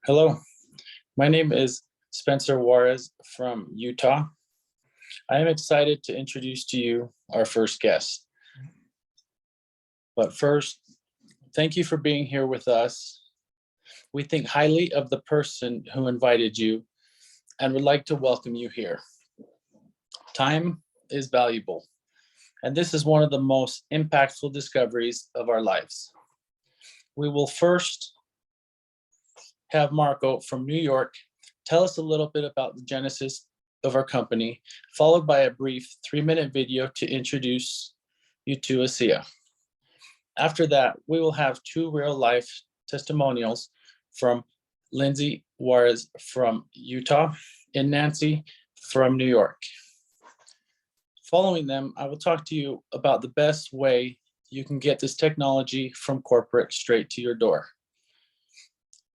Hello, my name is Spencer Juarez from Utah. I am excited to introduce to you our first guest. But first, thank you for being here with us. We think highly of the person who invited you and would like to welcome you here. Time is valuable, and this is one of the most impactful discoveries of our lives. We will first have Marco from New York tell us a little bit about the genesis of our company, followed by a brief 3-minute video to introduce you to Asea. After that, we will have 2 real-life testimonials from Lindsay Juarez from Utah and Nancy from New York. Following them, I will talk to you about the best way you can get this technology from corporate straight to your door.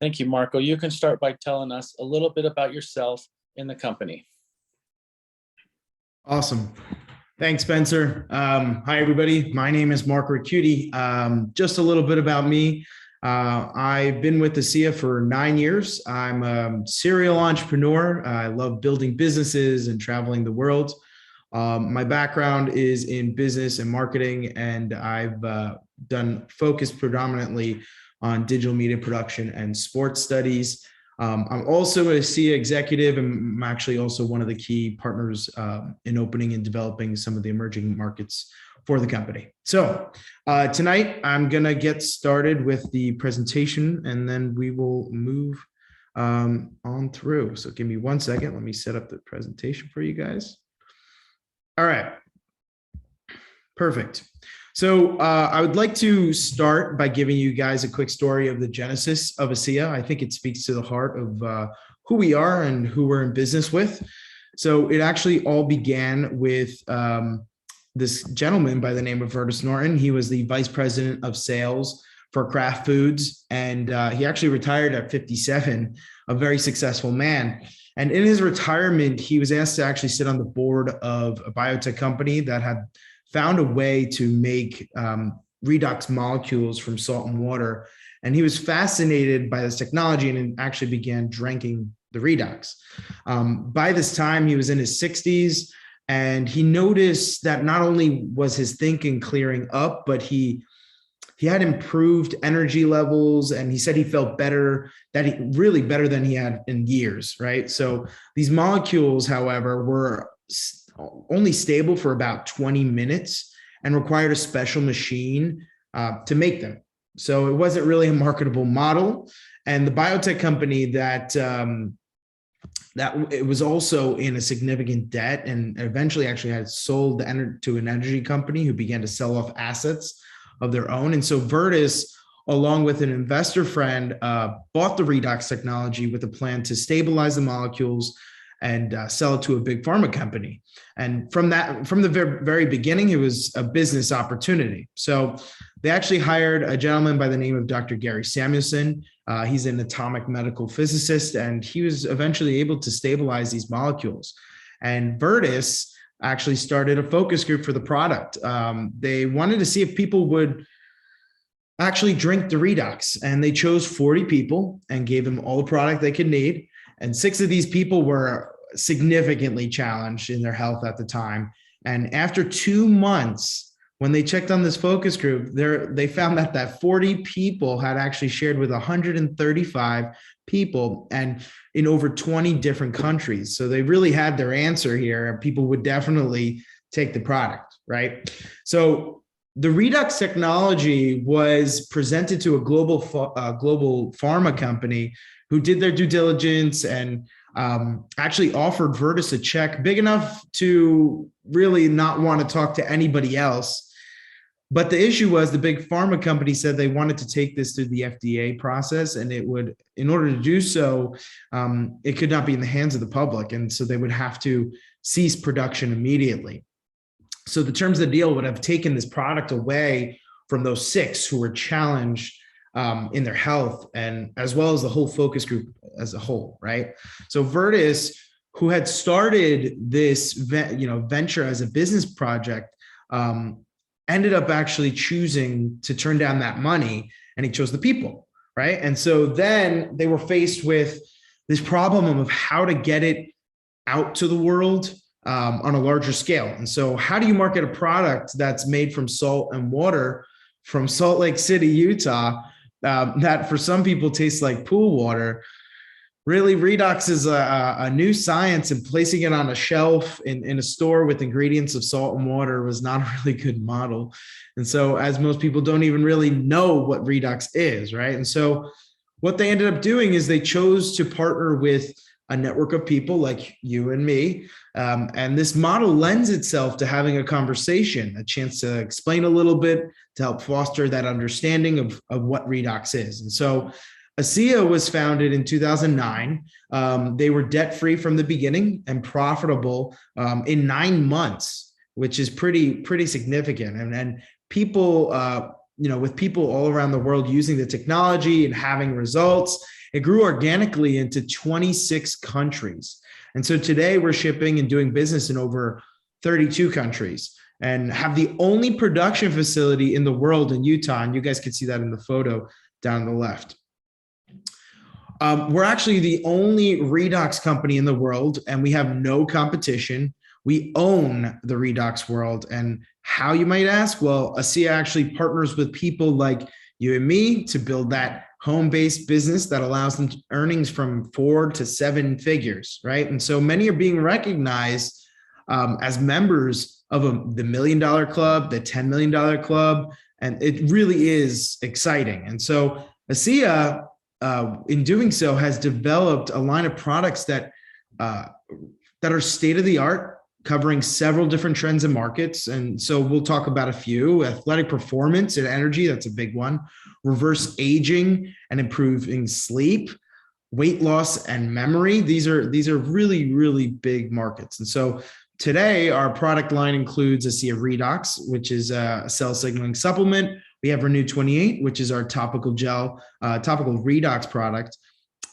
Thank you, Marco. You can start by telling us a little bit about yourself and the company. Awesome. Thanks, Spencer. Hi, everybody. My name is Margaret. Just a little bit about me. I've been with Asea for 9 years. I'm a serial entrepreneur. I love building businesses and traveling the world. My background is in business and marketing, and I've done focus predominantly on digital media production and sports studies. I'm also a Asea executive, and I'm actually also one of the key partners in opening and developing some of the emerging markets for the company. So tonight I'm gonna get started with the presentation, and then we will move on through. So give me 1 second. Let me set up the presentation for you guys. All right, perfect. So I would like to start by giving you guys a quick story of the genesis of Asea. I think it speaks to the heart of who we are and who we're in business with. So it actually all began with this gentleman by the name of Vertus Norton. He was the vice president of sales for Kraft Foods, and he actually retired at 57, a very successful man. And in his retirement, he was asked to actually sit on the board of a biotech company that had found a way to make redox molecules from salt and water. And he was fascinated by this technology and actually began drinking the redox. By this time, he was in his 60s, and he noticed that not only was his thinking clearing up, but he had improved energy levels, and he said he felt better, really better than he had in years, right? So these molecules, however, were only stable for about 20 minutes and required a special machine to make them. So it wasn't really a marketable model. And the biotech company that it was also in a significant debt, and eventually actually had sold to an energy company who began to sell off assets of their own. And so Vertus, along with an investor friend, bought the redox technology with a plan to stabilize the molecules and sell it to a big pharma company. And from the very beginning, it was a business opportunity. So they actually hired a gentleman by the name of Dr. Gary Samuelson. He's an atomic medical physicist, and he was eventually able to stabilize these molecules. And Vertus actually started a focus group for the product. They wanted to see if people would actually drink the redox, and they chose 40 people and gave them all the product they could need. And 6 of these people were significantly challenged in their health at the time. And after 2 months, when they checked on this focus group, they found that 40 people had actually shared with 135 people and in over 20 different countries. So they really had their answer here, and people would definitely take the product, right? So the redox technology was presented to a global pharma company who did their due diligence and actually offered Vertus a check big enough to really not want to talk to anybody else. But the issue was the big pharma company said they wanted to take this through the FDA process, and it would, in order to do so, it could not be in the hands of the public. And so they would have to cease production immediately. So the terms of the deal would have taken this product away from those 6 who were challenged in their health, and as well as the whole focus group as a whole, right? So Vertus, who had started this venture as a business project, ended up actually choosing to turn down that money, and he chose the people, right? And so then they were faced with this problem of how to get it out to the world on a larger scale. And so how do you market a product that's made from salt and water from Salt Lake City, Utah, that for some people tastes like pool water? Really, Redox is a new science, and placing it on a shelf in a store with ingredients of salt and water was not a really good model. And so, as most people don't even really know what Redox is, right? And so what they ended up doing is they chose to partner with a network of people like you and me. And this model lends itself to having a conversation, a chance to explain a little bit to help foster that understanding of what Redox is. And so Asea was founded in 2009. They were debt-free from the beginning and profitable in 9 months, which is pretty significant. And people, with people all around the world using the technology and having results, it grew organically into 26 countries. And so today we're shipping and doing business in over 32 countries and have the only production facility in the world in Utah. And you guys can see that in the photo down on the left. We're actually the only Redox company in the world, and we have no competition. We own the Redox world. And how, you might ask? Well, Asea actually partners with people like you and me to build that home-based business that allows them earnings from 4 to 7 figures, right? And so many are being recognized as members of the $1 Million Club, the $10 Million Club, and it really is exciting. And so Asea, in doing so, has developed a line of products that are state-of-the-art, covering several different trends and markets. And so we'll talk about a few: athletic performance and energy, that's a big one; reverse aging and improving sleep; weight loss and memory. These are really, really big markets. And so today our product line includes Asea Redox, which is a cell signaling supplement. We have Renew 28, which is our topical gel, topical Redox product.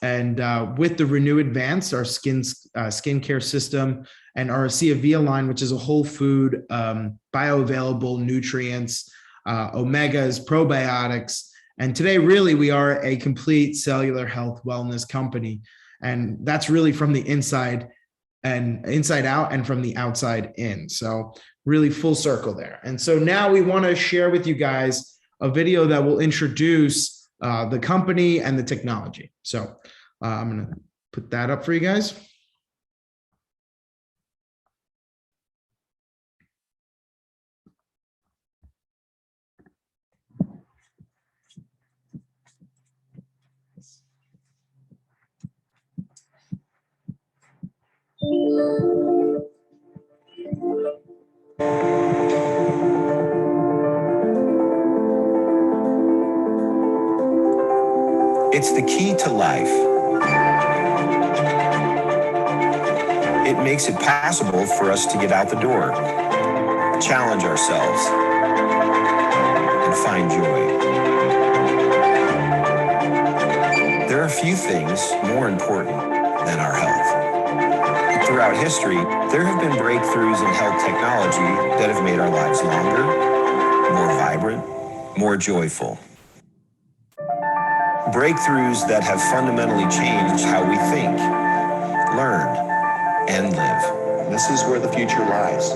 And with the Renew Advanced, our skincare system, and our Asea Via line, which is a whole food, bioavailable nutrients, omegas, probiotics. And today, really, we are a complete cellular health wellness company. And that's really from the inside out and from the outside in. So really full circle there. And so now we want to share with you guys a video that will introduce the company and the technology. So I'm going to put that up for you guys. It's the key to life. It makes it possible for us to get out the door, challenge ourselves, and find joy. There are few things more important than our health. Throughout history, there have been breakthroughs in health technology that have made our lives longer, more vibrant, more joyful. Breakthroughs that have fundamentally changed how we think, learn, and live. This is where the future lies.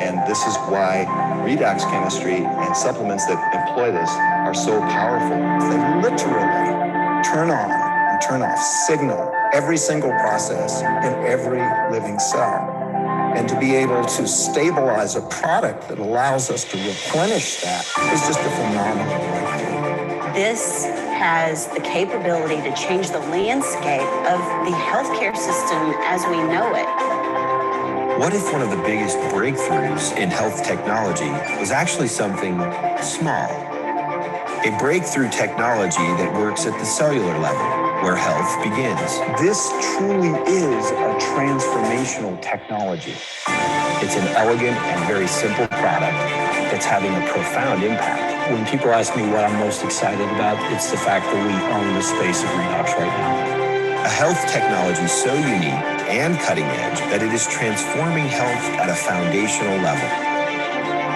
And this is why redox chemistry and supplements that employ this are so powerful. They literally turn on and turn off, signal every single process in every living cell. And to be able to stabilize a product that allows us to replenish that is just a phenomenal breakthrough. This has the capability to change the landscape of the healthcare system as we know it. What if one of the biggest breakthroughs in health technology was actually something small? A breakthrough technology that works at the cellular level, where health begins. This truly is a transformational technology. It's an elegant and very simple product that's having a profound impact. When people ask me what I'm most excited about, it's the fact that we own the space of Redox right now. A health technology so unique and cutting edge that it is transforming health at a foundational level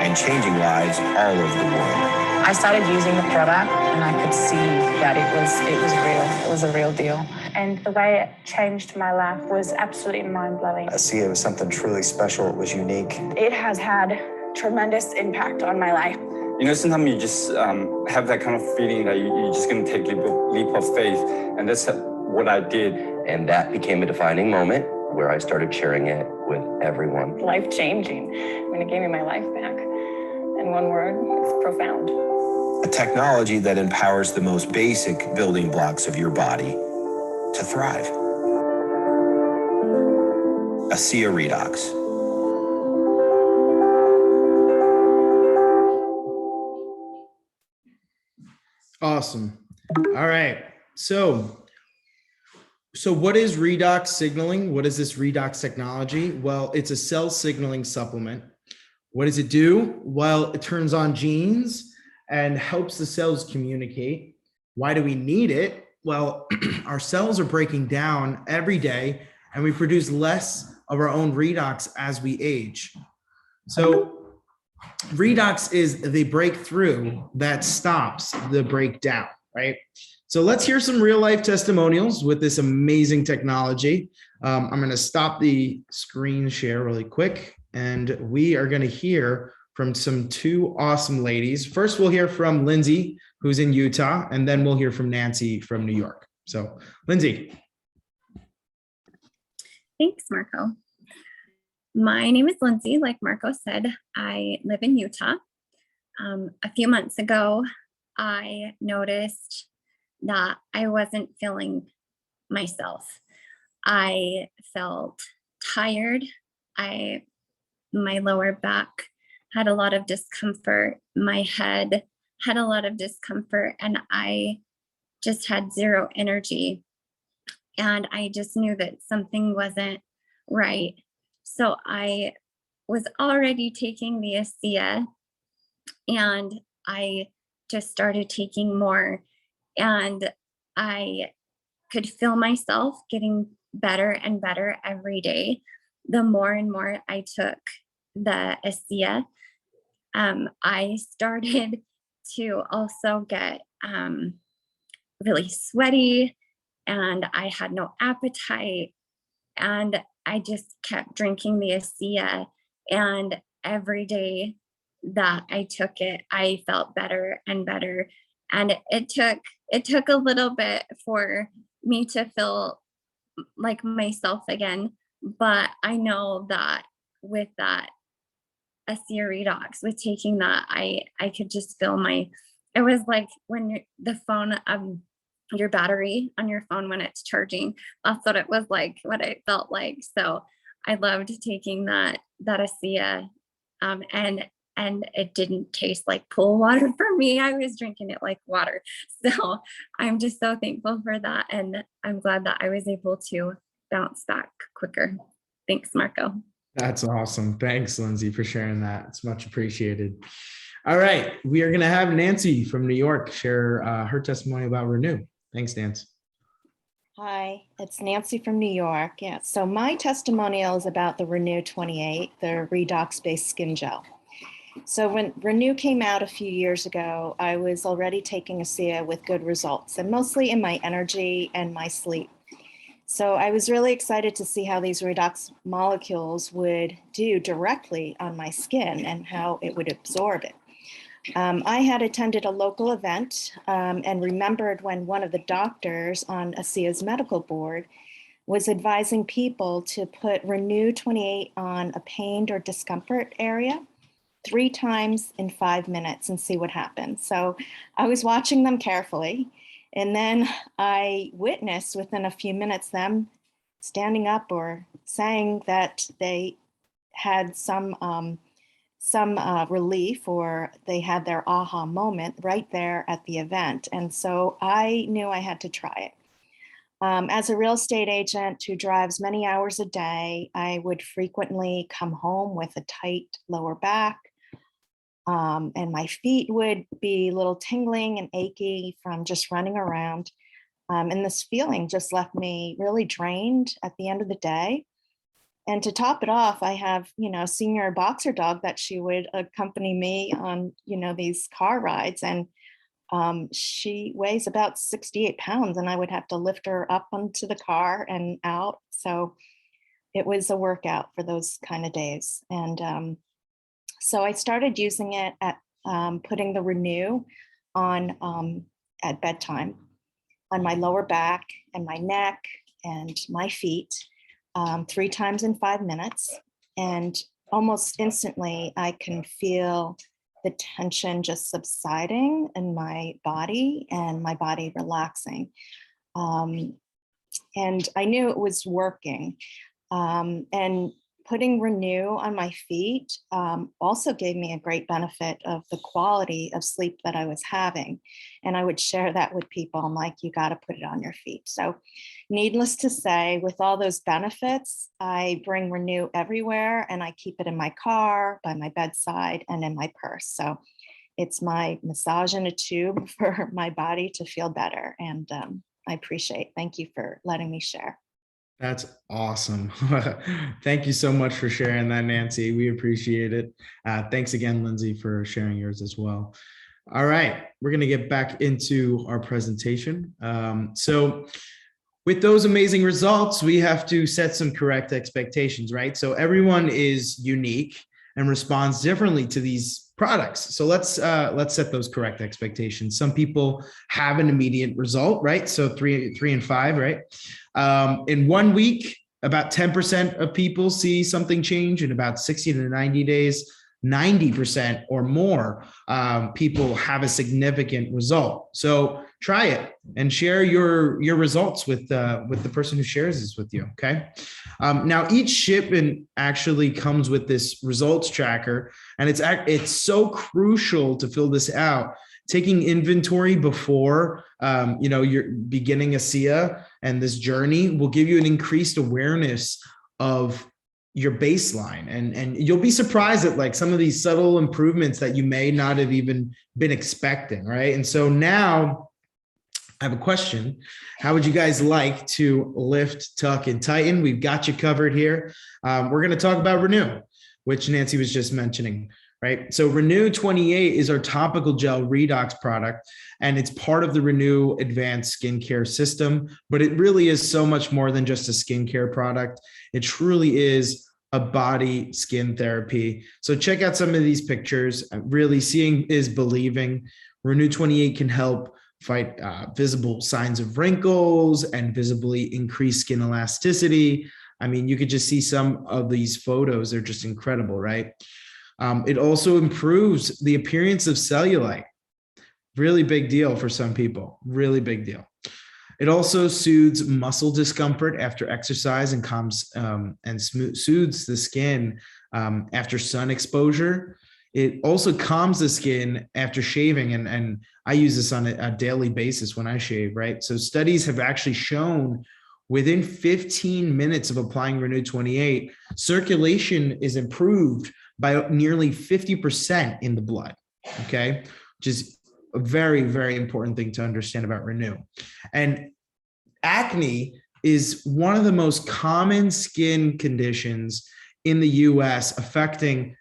and changing lives all over the world. I started using the product and I could see that it was real. It was a real deal. And the way it changed my life was absolutely mind-blowing. Asea was something truly special. It was unique. It has had tremendous impact on my life. You know, sometimes you just have that kind of feeling that you're just going to take a leap of faith. And that's what I did. And that became a defining moment where I started sharing it with everyone. Life-changing. I mean, it gave me my life back. In one word, it's profound. A technology that empowers the most basic building blocks of your body to thrive. Asea Redox. Awesome. All right. So what is redox signaling? What is this redox technology? Well, it's a cell signaling supplement. What does it do? Well, it turns on genes and helps the cells communicate. Why do we need it? Well, our cells are breaking down every day and we produce less of our own redox as we age. So redox is the breakthrough that stops the breakdown, right? So let's hear some real life testimonials with this amazing technology. I'm going to stop the screen share really quick, and we are going to hear from two awesome ladies. First, we'll hear from Lindsay, who's in Utah, and then we'll hear from Nancy from New York. So, Lindsay. Thanks, Marco. My name is Lindsay. Like Marco said, I live in Utah. A few months ago, I noticed that I wasn't feeling myself. I felt tired. My lower back had a lot of discomfort. My head had a lot of discomfort, and I just had zero energy. And I just knew that something wasn't right. So I was already taking the Asea, and I just started taking more, and I could feel myself getting better and better every day. The more and more I took the Asea, I started to also get really sweaty, and I had no appetite, and I just kept drinking the Asea, and every day that I took it, I felt better and better. And it took a little bit for me to feel like myself again, but I know that with that Asea Redox, with taking that, I could just feel it was like when the phone, your battery on your phone when it's charging. That's what it was like, what it felt like. So I loved taking that Asea, and it didn't taste like pool water for me. I was drinking it like water. So I'm just so thankful for that, and I'm glad that I was able to bounce back quicker. Thanks, Marco. That's awesome. Thanks, Lindsay, for sharing that. It's much appreciated. All right, we are going to have Nancy from New York share her testimony about Renew. Thanks, Nancy. Hi, it's Nancy from New York. Yeah, so my testimonial is about the Renew 28, the Redox-based skin gel. So when Renew came out a few years ago, I was already taking Asea with good results, and mostly in my energy and my sleep. So I was really excited to see how these redox molecules would do directly on my skin and how it would absorb it. I had attended a local event and remembered when one of the doctors on Asea's medical board was advising people to put Renew 28 on a pained or discomfort area 3 times in 5 minutes and see what happens. So I was watching them carefully, and then I witnessed within a few minutes them standing up or saying that they had some relief, or they had their aha moment right there at the event. And so I knew I had to try it. As a real estate agent who drives many hours a day, I would frequently come home with a tight lower back, and my feet would be a little tingling and achy from just running around. And this feeling just left me really drained at the end of the day. And to top it off, I have, a senior boxer dog that she would accompany me on, these car rides. And she weighs about 68 pounds, and I would have to lift her up onto the car and out. So it was a workout for those kind of days. And so I started using it at putting the Renew on at bedtime on my lower back and my neck and my feet 3 times in 5 minutes. And almost instantly, I can feel the tension just subsiding in my body and my body relaxing. And I knew it was working. And putting Renew on my feet also gave me a great benefit of the quality of sleep that I was having. And I would share that with people. I'm like, you got to put it on your feet. So needless to say, with all those benefits, I bring Renew everywhere, and I keep it in my car, by my bedside, and in my purse. So it's my massage in a tube for my body to feel better. And I appreciate. Thank you for letting me share. That's awesome. Thank you so much for sharing that, Nancy. We appreciate it. Thanks again, Lindsay, for sharing yours as well. All right, we're going to get back into our presentation. So with those amazing results, we have to set some correct expectations, right? So everyone is unique and responds differently to these products. So let's set those correct expectations. Some people have an immediate result, right? So three and 5, right? In 1 week, about 10% of people see something change. In about 60 to 90 days, 90% or more people have a significant result. So try it and share your results with the person who shares this with you. Okay. Now each shipment actually comes with this results tracker, and it's so crucial to fill this out. Taking inventory before you're beginning Asea and this journey will give you an increased awareness of your baseline, and you'll be surprised at like some of these subtle improvements that you may not have even been expecting, right? And so now I have a question. How would you guys like to lift, tuck, and tighten? We've got you covered here. We're going to talk about Renew, which Nancy was just mentioning, right? So Renew 28 is our topical gel Redox product, and it's part of the Renew advanced skincare system, but it really is so much more than just a skincare product. It truly is a body skin therapy. So check out some of these pictures. Really, seeing is believing. Renew 28 can help fight visible signs of wrinkles and visibly increase skin elasticity. I mean, you could just see some of these photos. They're just incredible, right? It also improves the appearance of cellulite. Really big deal for some people, really big deal. It also soothes muscle discomfort after exercise and calms and soothes the skin after sun exposure. It also calms the skin after shaving, and I use this on a daily basis when I shave, right? So studies have actually shown within 15 minutes of applying Renew 28, circulation is improved by nearly 50% in the blood, okay? Which is a very, very important thing to understand about Renew. And acne is one of the most common skin conditions in the US, affecting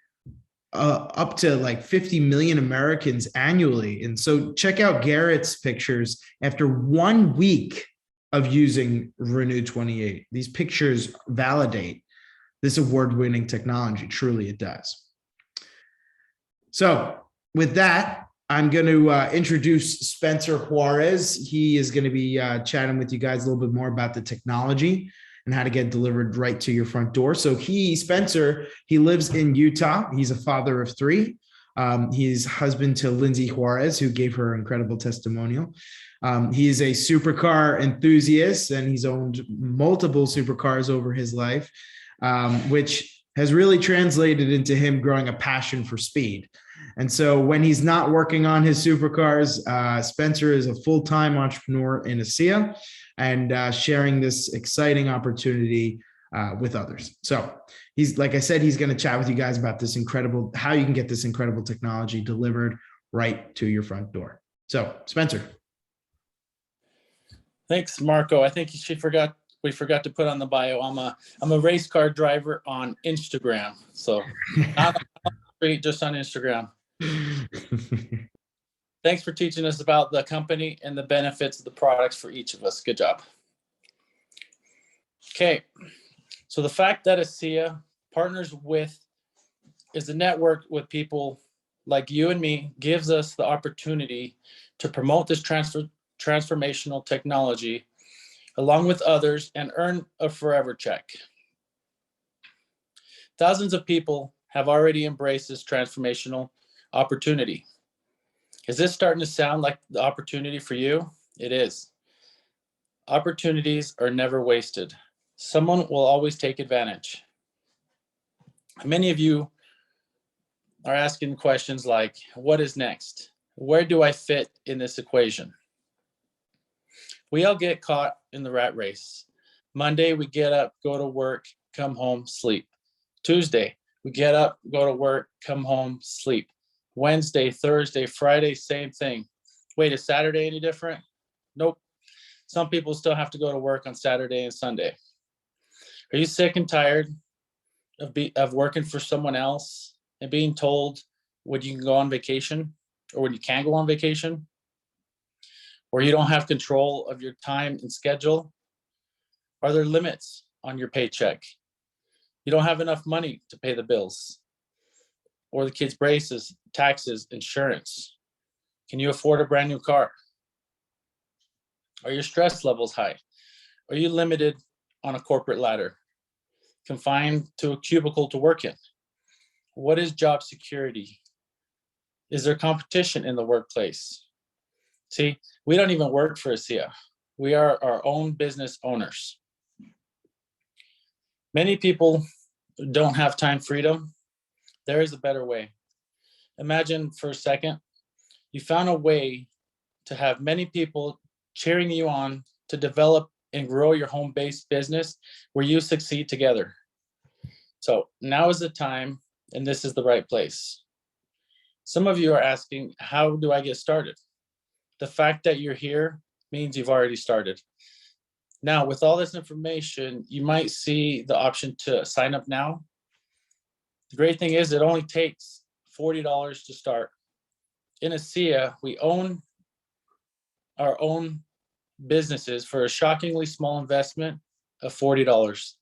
up to like 50 million Americans annually. And so check out Garrett's pictures after 1 week of using Renew 28. These pictures validate this award-winning technology. Truly, it does. So with that, I'm going to introduce Spencer Juarez. He is going to be chatting with you guys a little bit more about the technology and how to get delivered right to your front door. So Spencer, he lives in Utah. He's a father of 3. He's husband to Lindsay Juarez, who gave her incredible testimonial. He is a supercar enthusiast, and he's owned multiple supercars over his life, which has really translated into him growing a passion for speed. And so when he's not working on his supercars, Spencer is a full-time entrepreneur in Asea and sharing this exciting opportunity with others. So he's, like I said, he's going to chat with you guys about this incredible, how you can get this incredible technology delivered right to your front door. So Spencer. Thanks, Marco. I think she forgot we forgot to put on the bio. I'm a race car driver on Instagram. So not on the street, just on Instagram. Thanks for teaching us about the company and the benefits of the products for each of us. Good job. Okay, so the fact that ASEA partners with is a network with people like you and me gives us the opportunity to promote this transformational technology along with others and earn a forever check. Thousands of people have already embraced this transformational opportunity. Is this starting to sound like the opportunity for you? It is. Opportunities are never wasted. Someone will always take advantage. Many of you are asking questions like, what is next? Where do I fit in this equation? We all get caught in the rat race. Monday, we get up, go to work, come home, sleep. Tuesday, we get up, go to work, come home, sleep. Wednesday, Thursday, Friday, same thing. Wait, is Saturday any different? Nope. Some people still have to go to work on Saturday and Sunday. Are you sick and tired of working for someone else and being told when you can go on vacation or when you can go on vacation? Or you don't have control of your time and schedule? Are there limits on your paycheck? You don't have enough money to pay the bills or the kids' braces, taxes, insurance. Can you afford a brand new car? Are your stress levels high? Are you limited on a corporate ladder? Confined to a cubicle to work in? What is job security? Is there competition in the workplace? See, we don't even work for ASEA. We are our own business owners. Many people don't have time freedom. There is a better way. Imagine for a second, you found a way to have many people cheering you on to develop and grow your home-based business where you succeed together. So now is the time, and this is the right place. Some of you are asking, how do I get started? The fact that you're here means you've already started. Now, with all this information, you might see the option to sign up now. The great thing is it only takes $40 to start. In ASEA, we own our own businesses for a shockingly small investment of $40.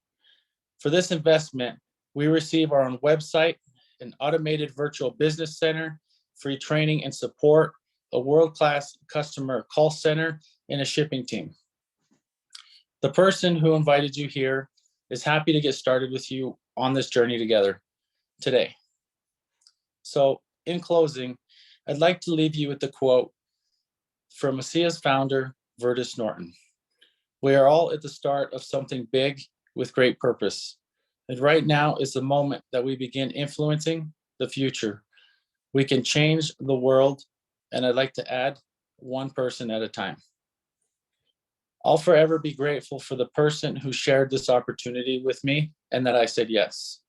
For this investment, we receive our own website, an automated virtual business center, free training and support, a world-class customer call center, and a shipping team. The person who invited you here is happy to get started with you on this journey together today. So in closing, I'd like to leave you with the quote from ASEA's founder, Vertus Norton. We are all at the start of something big with great purpose. And right now is the moment that we begin influencing the future. We can change the world, and I'd like to add, one person at a time. I'll forever be grateful for the person who shared this opportunity with me and that I said yes.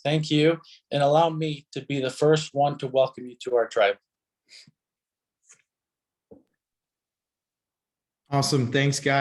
Thank you, and allow me to be the first one to welcome you to our tribe. Awesome. Thanks, guys.